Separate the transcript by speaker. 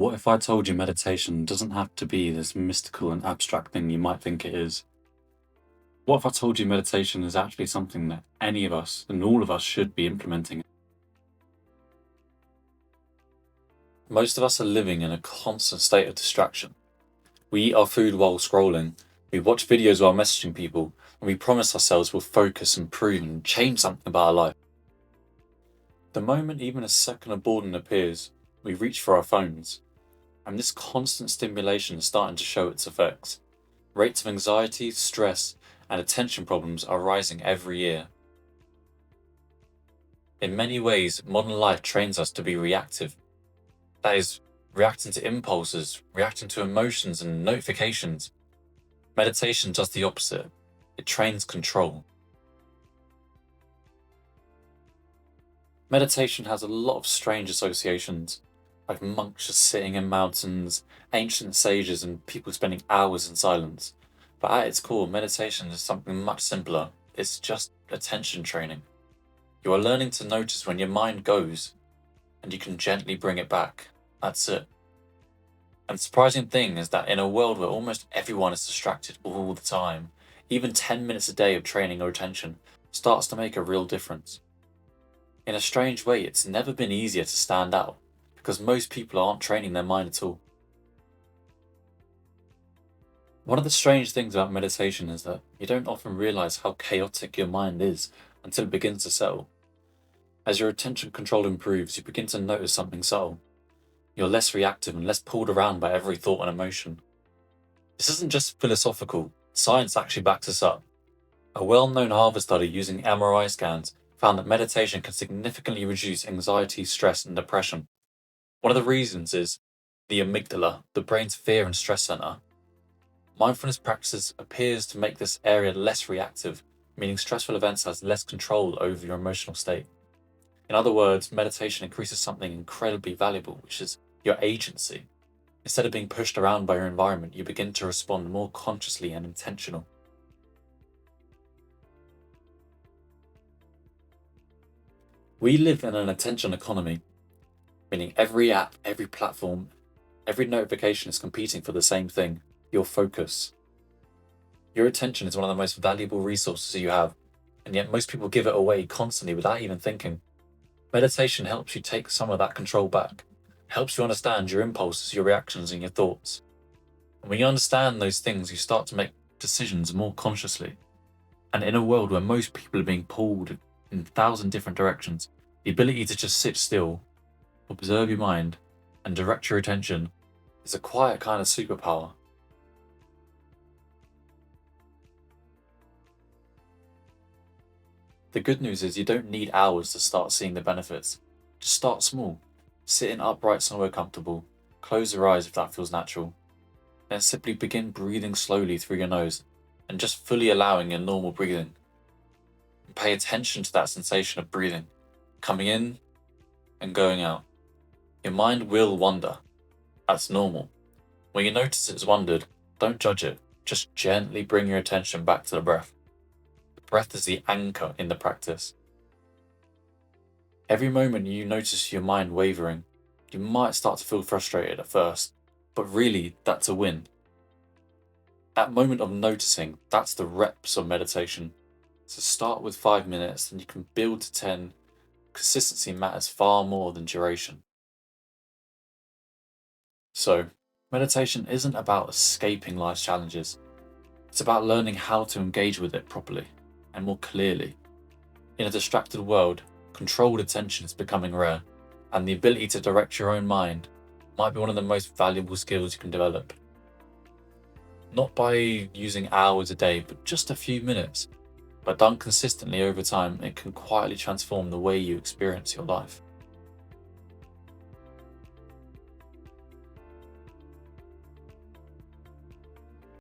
Speaker 1: What if I told you meditation doesn't have to be this mystical and abstract thing you might think it is? What if I told you meditation is actually something that any of us and all of us should be implementing? Most of us are living in a constant state of distraction. We eat our food while scrolling, we watch videos while messaging people, and we promise ourselves we'll focus, improve, and change something about our life. The moment even a second of boredom appears, we reach for our phones, and this constant stimulation is starting to show its effects. Rates of anxiety, stress, and attention problems are rising every year. In many ways, modern life trains us to be reactive. That is, reacting to impulses, reacting to emotions and notifications. Meditation does the opposite. It trains control. Meditation has a lot of strange associations, like monks just sitting in mountains, ancient sages, and people spending hours in silence. But at its core, meditation is something much simpler. It's just attention training. You are learning to notice when your mind goes, and you can gently bring it back. That's it. And the surprising thing is that in a world where almost everyone is distracted all the time, even 10 minutes a day of training or attention starts to make a real difference. In a strange way, it's never been easier to stand out, because most people aren't training their mind at all. One of the strange things about meditation is that you don't often realize how chaotic your mind is until it begins to settle. As your attention control improves, you begin to notice something subtle. You're less reactive and less pulled around by every thought and emotion. This isn't just philosophical, science actually backs this up. A well-known Harvard study using MRI scans found that meditation can significantly reduce anxiety, stress, and depression. One of the reasons is the amygdala, the brain's fear and stress center. Mindfulness practices appears to make this area less reactive, meaning stressful events has less control over your emotional state. In other words, meditation increases something incredibly valuable, which is your agency. Instead of being pushed around by your environment, you begin to respond more consciously and intentional. We live in an attention economy, meaning every app, every platform, every notification is competing for the same thing: your focus. Your attention is one of the most valuable resources you have, and yet most people give it away constantly without even thinking. Meditation helps you take some of that control back, helps you understand your impulses, your reactions, and your thoughts. And when you understand those things, you start to make decisions more consciously. And in a world where most people are being pulled in 1,000 different directions, the ability to just sit still, observe your mind, and direct your attention is a quiet kind of superpower. The good news is you don't need hours to start seeing the benefits. Just start small. Sit in upright somewhere comfortable. Close your eyes if that feels natural. Then simply begin breathing slowly through your nose and just fully allowing your normal breathing. And pay attention to that sensation of breathing, coming in and going out. Your mind will wander. That's normal. When you notice it's wandered, don't judge it. Just gently bring your attention back to the breath. Breath is the anchor in the practice. Every moment you notice your mind wavering, you might start to feel frustrated at first, but really that's a win. That moment of noticing, that's the reps of meditation. So start with 5 minutes and you can build to 10. Consistency matters far more than duration. So, meditation isn't about escaping life's challenges. It's about learning how to engage with it properly and more clearly. In a distracted world, controlled attention is becoming rare, and the ability to direct your own mind might be one of the most valuable skills you can develop. Not by using hours a day, but just a few minutes. But done consistently over time, it can quietly transform the way you experience your life.